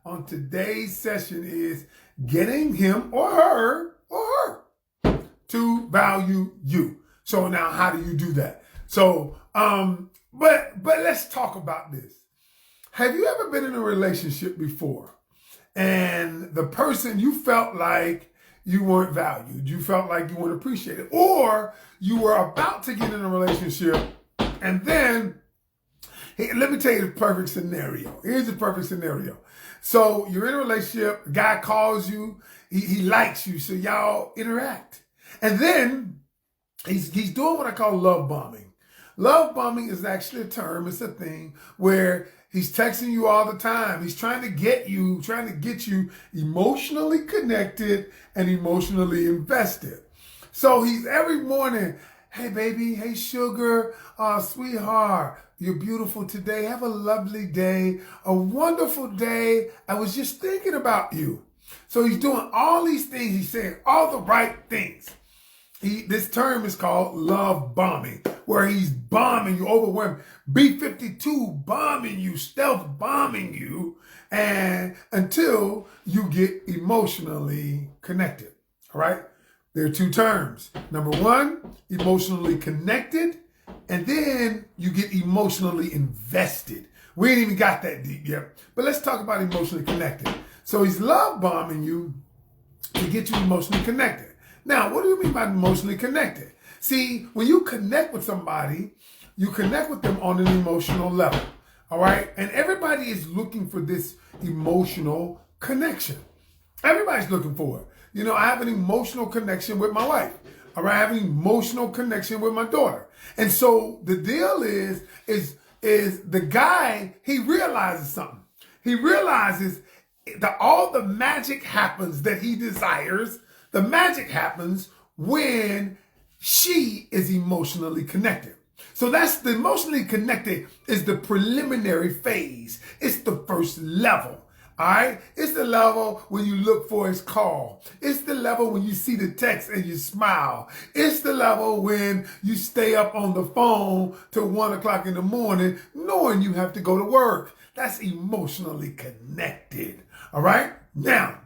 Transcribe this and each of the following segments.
on today's session is getting him or her to value you. So now how do you do that? So, but let's talk about this. Have you ever been in a relationship before and the person you felt like you weren't valued, you felt like you weren't appreciated, or you were about to get in a relationship and then, hey, let me tell you the perfect scenario. Here's the perfect scenario. So you're in a relationship, a guy calls you, he likes you, so y'all interact. And then he's doing what I call love bombing. Love bombing is actually a term, it's a thing where he's texting you all the time. He's trying to get you emotionally connected and emotionally invested. So he's every morning, hey baby, hey sugar, sweetheart, you're beautiful today. Have a lovely day, a wonderful day. I was just thinking about you. So he's doing all these things. He's saying all the right things. This term is called love bombing, where he's bombing you, overwhelming, B-52 bombing you, stealth bombing you, and until you get emotionally connected. All right? There are two terms. Number one, emotionally connected, and then you get emotionally invested. We ain't even got that deep yet, but let's talk about emotionally connected. So he's love bombing you to get you emotionally connected. Now, what do you mean by emotionally connected? See, when you connect with somebody, you connect with them on an emotional level, all right? And everybody is looking for this emotional connection. Everybody's looking for it. You know, I have an emotional connection with my wife, all right? I have an emotional connection with my daughter. And so the deal is the guy, he realizes something. He realizes that all the magic happens that he desires. The magic happens when she is emotionally connected. So that's the emotionally connected is the preliminary phase. It's the first level. All right. It's the level when you look for his call. It's the level when you see the text and you smile. It's the level when you stay up on the phone till 1 o'clock in the morning, knowing you have to go to work. That's emotionally connected. All right. Now,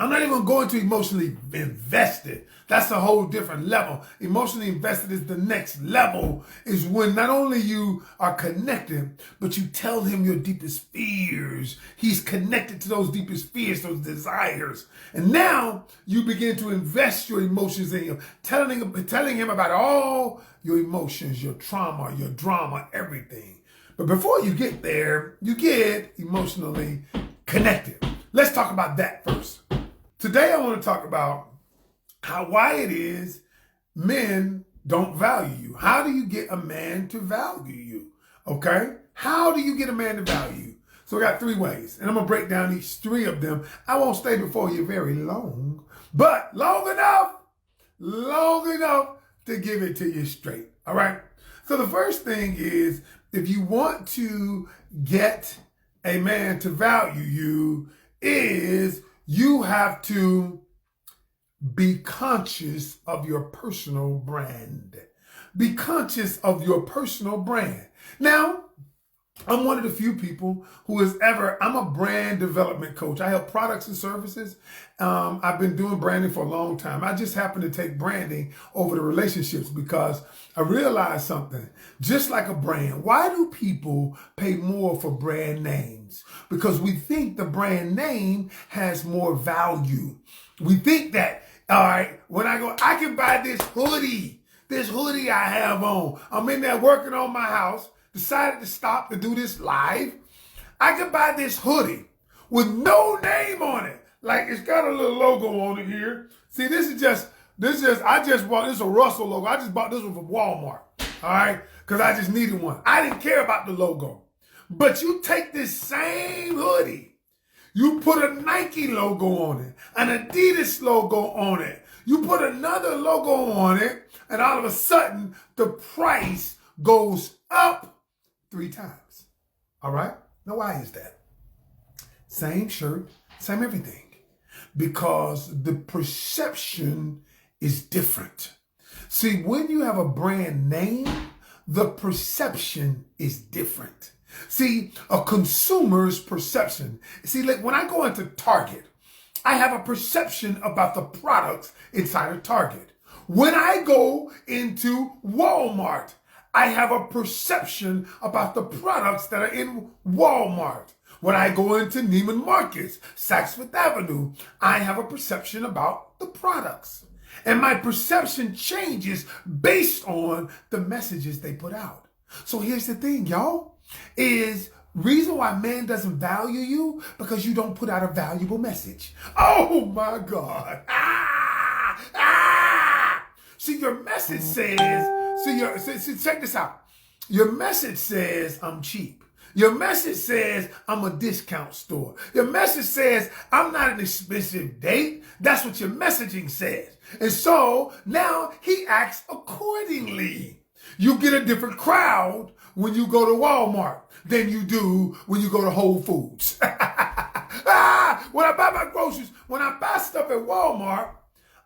I'm not even going to emotionally invested. That's a whole different level. Emotionally invested is the next level, is when not only you are connected, but you tell him your deepest fears. He's connected to those deepest fears, those desires. And now you begin to invest your emotions in him, telling him about all your emotions, your trauma, your drama, everything. But before you get there, you get emotionally connected. Let's talk about that first. Today I want to talk about why it is men don't value you. How do you get a man to value you? Okay? How do you get a man to value you? So I got 3 ways, and I'm going to break down each 3 of them. I won't stay before you very long, but long enough to give it to you straight. All right? So the first thing is, if you want to get a man to value you, is you have to be conscious of your personal brand. Be conscious of your personal brand. Now, I'm one of the few people who I'm a brand development coach. I help products and services. I've been doing branding for a long time. I just happen to take branding over the relationships because I realized something. Just like a brand, why do people pay more for brand names? Because we think the brand name has more value. We think that, all right, when I go, I can buy this hoodie I have on. I'm in there working on my house. Decided to stop to do this live. I could buy this hoodie with no name on it. Like it's got a little logo on it here. See, I just bought this a Russell logo. I just bought this one from Walmart. All right. Cause I just needed one. I didn't care about the logo, but you take this same hoodie, you put a Nike logo on it, an Adidas logo on it. You put another logo on it, and all of a sudden the price goes up 3 times. All right? Now, why is that? Same shirt, same everything. Because the perception is different. See, when you have a brand name, the perception is different. See, a consumer's perception. See, like when I go into Target, I have a perception about the products inside of Target. When I go into Walmart, I have a perception about the products that are in Walmart. When I go into Neiman Marcus, Saks Fifth Avenue, I have a perception about the products. And my perception changes based on the messages they put out. So here's the thing, y'all, is reason why man doesn't value you because you don't put out a valuable message. Oh my God. See, your message says, check this out. Your message says, I'm cheap. Your message says, I'm a discount store. Your message says, I'm not an expensive date. That's what your messaging says. And so now he acts accordingly. You get a different crowd when you go to Walmart than you do when you go to Whole Foods. When I buy my groceries, when I buy stuff at Walmart,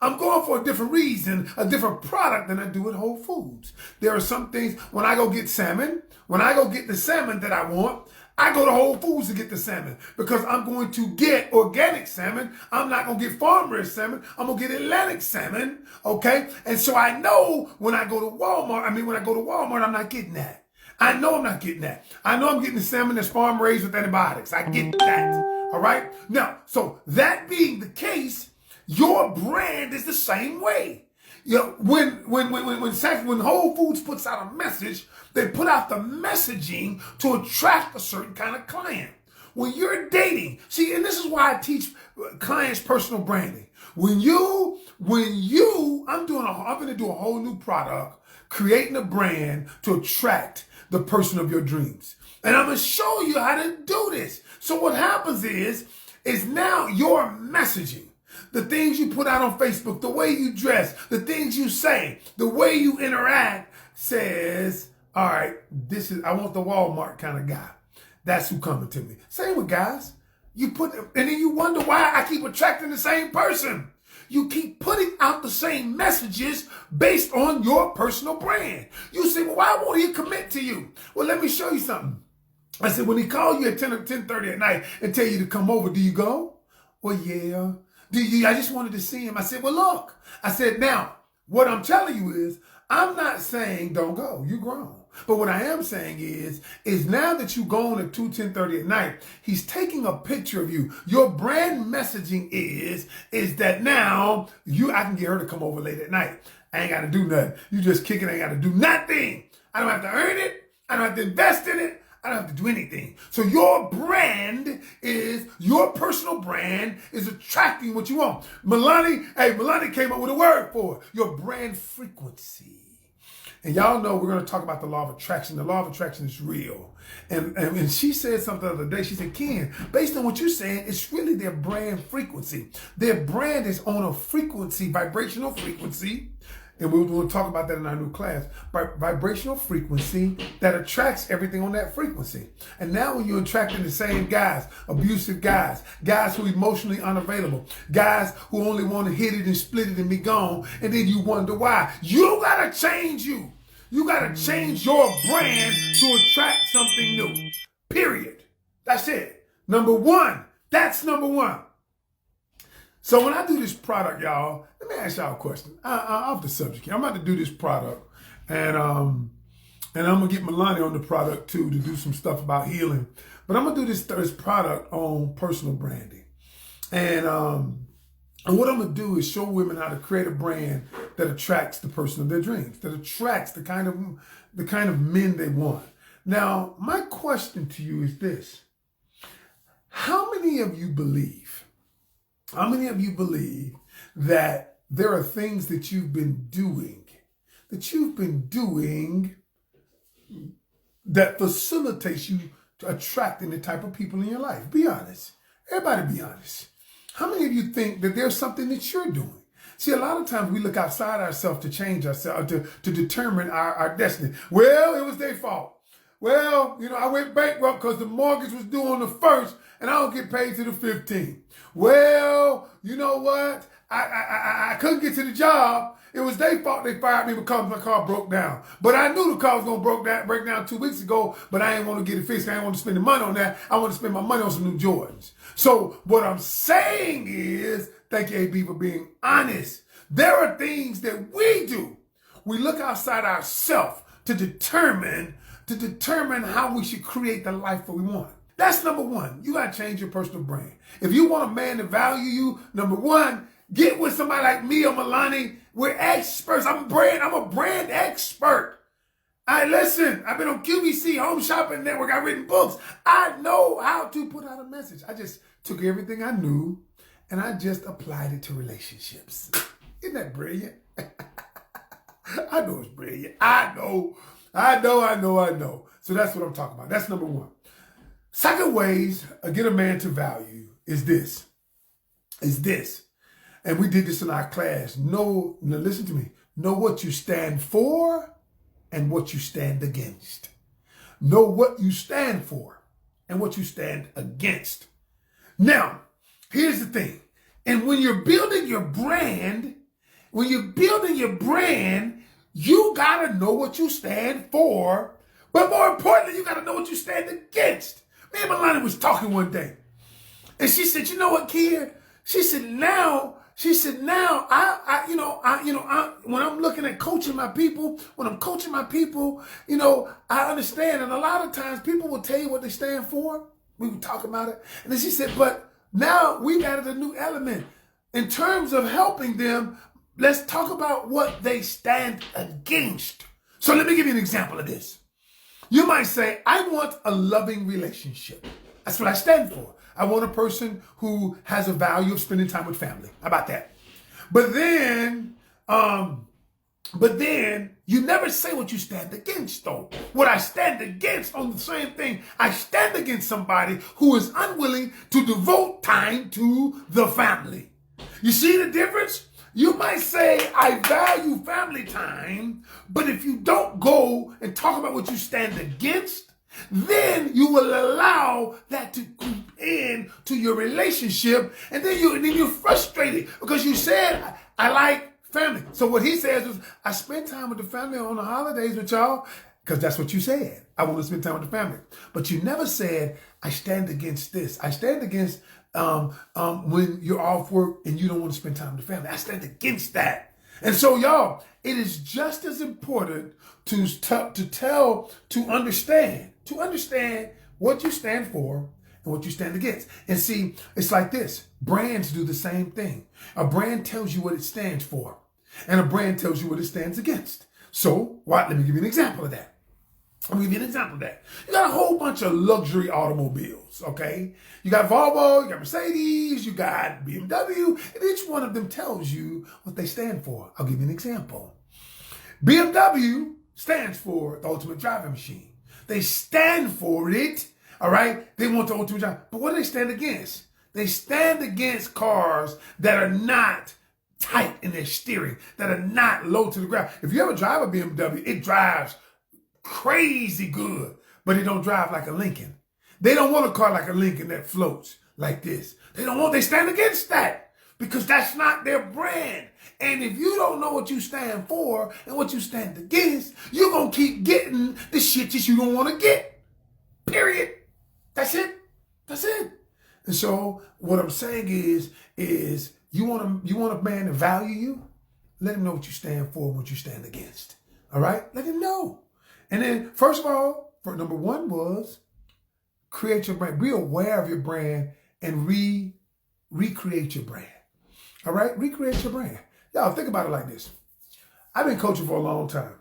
I'm going for a different reason, a different product than I do at Whole Foods. There are some things, when I go get salmon, when I go get the salmon that I want, I go to Whole Foods to get the salmon because I'm going to get organic salmon. I'm not going to get farm-raised salmon. I'm going to get Atlantic salmon, okay? And so I know when I go to Walmart, I'm not getting that. I know I'm not getting that. I know I'm getting the salmon that's farm-raised with antibiotics. I get that, all right? Now, so that being the case, your brand is the same way. You know, when Whole Foods puts out a message, they put out the messaging to attract a certain kind of client. When you're dating, see, and this is why I teach clients personal branding. I'm going to do a whole new product, creating a brand to attract the person of your dreams. And I'm going to show you how to do this. So what happens is now your messaging, the things you put out on Facebook, the way you dress, the things you say, the way you interact says, all right, I want the Walmart kind of guy. That's who coming to me. Same with guys. And then you wonder why I keep attracting the same person. You keep putting out the same messages based on your personal brand. You say, well, why won't he commit to you? Well, let me show you something. I said, when he called you at 10 or 10:30 at night and tell you to come over, do you go? Well, yeah. I just wanted to see him. I said, well, look. I said, now, what I'm telling you is, I'm not saying don't go. You're grown. But what I am saying is now that you're going at 10:30 at night, he's taking a picture of you. Your brand messaging is that now I can get her to come over late at night. I ain't got to do nothing. You just kick it. I ain't got to do nothing. I don't have to earn it. I don't have to invest in it. I don't have to do anything. So your personal brand is attracting what you want. Melanie came up with a word for it. Your brand frequency. And y'all know we're going to talk about the law of attraction. The law of attraction is real. And she said something the other day. She said, Ken, based on what you're saying, it's really their brand frequency. Their brand is on a frequency, vibrational frequency. And we're going to talk about that in our new class. Vibrational frequency that attracts everything on that frequency. And now when you're attracting the same guys, abusive guys who are emotionally unavailable, guys who only want to hit it and split it and be gone, and then you wonder why. You got to change you. You got to change your brand to attract something new. Period. That's it. Number one. That's number one. So when I do this product, y'all, let me ask y'all a question. Off the subject here. I'm about to do this product, and I'm gonna get Melanie on the product too to do some stuff about healing. But I'm gonna do this product on personal branding, and what I'm gonna do is show women how to create a brand that attracts the person of their dreams, that attracts the kind of men they want. Now, my question to you is this: How many of you believe that there are things that you've been doing that facilitates you to attracting the type of people in your life? Be honest. Everybody be honest. How many of you think that there's something that you're doing? See, a lot of times we look outside ourselves to change ourselves, to determine our destiny. Well, it was their fault. Well, I went bankrupt because the mortgage was due on the 1st, and I don't get paid to the 15th. Well, you know what? I couldn't get to the job. It was their fault they fired me because my car broke down. But I knew the car was going to break down 2 weeks ago, but I didn't want to get it fixed. I didn't want to spend the money on that. I want to spend my money on some new Jordans. So what I'm saying is, thank you, AB, for being honest. There are things that we do. We look outside ourselves to determine how we should create the life that we want. That's number one. You got to change your personal brand. If you want a man to value you, number one, get with somebody like me or Milani. We're experts. I'm a brand expert. Listen, I've been on QVC, Home Shopping Network. I've written books. I know how to put out a message. I just took everything I knew and I just applied it to relationships. Isn't that brilliant? I know it's brilliant. I know. So that's what I'm talking about. That's number one. Second ways to get a man to value is this. And we did this in our class. Now listen to me. Know what you stand for and what you stand against. Know what you stand for and what you stand against. Now, here's the thing. And when you're building your brand, you gotta know what you stand for, but more importantly, you gotta know what you stand against. Me and Milani was talking one day, and she said, "You know what, kid?" She said, "Now, when I'm looking at coaching my people, I understand. And a lot of times, people will tell you what they stand for. We were talking about it, and then she said, but now we added a new element in terms of helping them." Let's talk about what they stand against. So let me give you an example of this. You might say, I want a loving relationship. That's what I stand for. I want a person who has a value of spending time with family. How about that? But then you never say what you stand against, though. What I stand against on the same thing, I stand against somebody who is unwilling to devote time to the family. You see the difference? You might say, I value family time, but if you don't go and talk about what you stand against, then you will allow that to creep in to your relationship, and then you're frustrated because you said, I like family. So what he says is, I spend time with the family on the holidays with y'all, because that's what you said. I want to spend time with the family. But you never said, I stand against this. I stand against when you're off work and you don't want to spend time with the family. I stand against that. And so, y'all, it is just as important to understand what you stand for and what you stand against. And see, it's like this. Brands do the same thing. A brand tells you what it stands for, and a brand tells you what it stands against. So, let me give you an example of that. You got a whole bunch of luxury automobiles, okay? You got Volvo, you got Mercedes, you got BMW, and each one of them tells you what they stand for. I'll give you an example. BMW stands for the ultimate driving machine. They stand for it, all right? They want the ultimate drive. But what do they stand against? They stand against cars that are not tight in their steering, that are not low to the ground. If you ever drive a BMW, it drives crazy good, but it don't drive like a Lincoln. They don't want a car like a Lincoln that floats like this. They stand against that because that's not their brand. And if you don't know what you stand for and what you stand against, you're going to keep getting the shit that you don't want to get. Period. That's it. And so what I'm saying is you want a man to value you? Let him know what you stand for and what you stand against. All right? Let him know. And then, first of all, number one was create your brand. Be aware of your brand and recreate your brand. All right? Recreate your brand. Y'all, think about it like this. I've been coaching for a long time.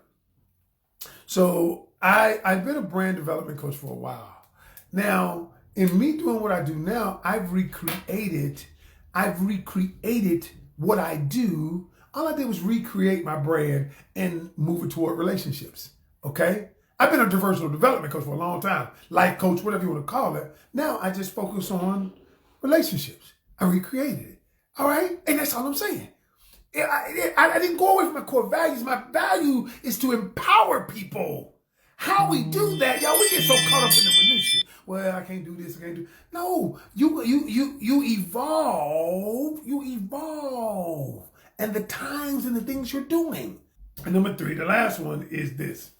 So I've been a brand development coach for a while. Now, in me doing what I do now, I've recreated what I do. All I did was recreate my brand and move it toward relationships. Okay? I've been a personal development coach for a long time. Life coach, whatever you want to call it. Now I just focus on relationships. I recreated it. All right? And that's all I'm saying. I didn't go away from my core values. My value is to empower people. How we do that, y'all, we get so caught up in the minutia. Well, I can't do this, I can't do. No, you evolve. You evolve. And the times and the things you're doing. And number 3, the last one is this.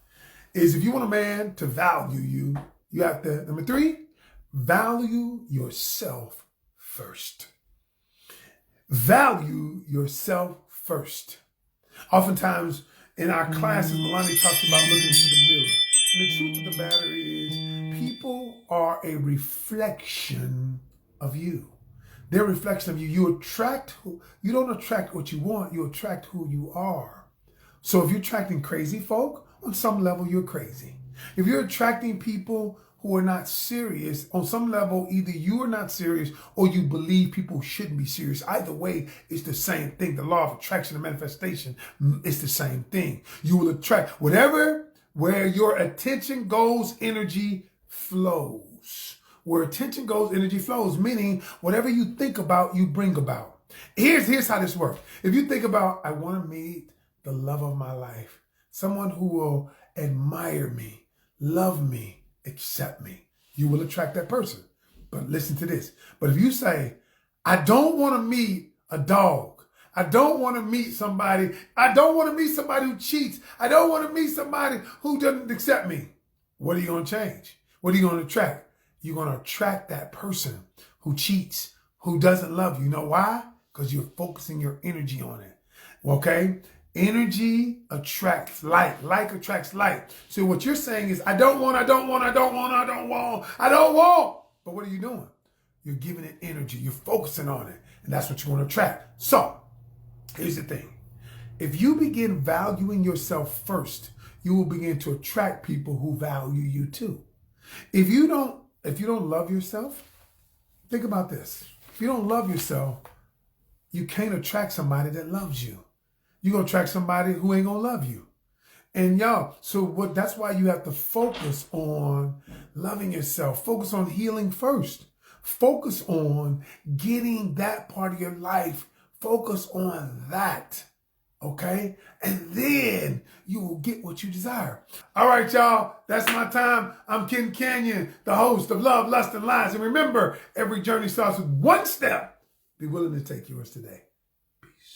Is if you want a man to value you, you have to, number 3, value yourself first. Value yourself first. Oftentimes in our classes, Melanie talks about looking into the mirror. And the truth of the matter is, people are a reflection of you. They're a reflection of you. You don't attract what you want, you attract who you are. So if you're attracting crazy folk, on some level, you're crazy. If you're attracting people who are not serious, on some level, either you are not serious or you believe people shouldn't be serious. Either way, it's the same thing. The law of attraction and manifestation is the same thing. You will attract where your attention goes, energy flows. Where attention goes, energy flows, meaning whatever you think about, you bring about. Here's how this works. If you think about, I want to meet the love of my life, someone who will admire me, love me, accept me, you will attract that person. But listen to this. But if you say, I don't want to meet a dog, I don't want to meet somebody, I don't want to meet somebody who cheats, I don't want to meet somebody who doesn't accept me, what are you going to change? What are you going to attract? You're going to attract that person who cheats, who doesn't love you. You know why? Because you're focusing your energy on it. Okay? Energy attracts like. Like attracts like. So what you're saying is, I don't want. But what are you doing? You're giving it energy. You're focusing on it. And that's what you're going to attract. So here's the thing. If you begin valuing yourself first, you will begin to attract people who value you too. If you don't love yourself, think about this. If you don't love yourself, you can't attract somebody that loves you. You're going to attract somebody who ain't going to love you. And y'all, that's why you have to focus on loving yourself. Focus on healing first. Focus on getting that part of your life. Focus on that. Okay? And then you will get what you desire. All right, y'all. That's my time. I'm Ken Canion, the host of Love, Lust, and Lies. And remember, every journey starts with one step. Be willing to take yours today.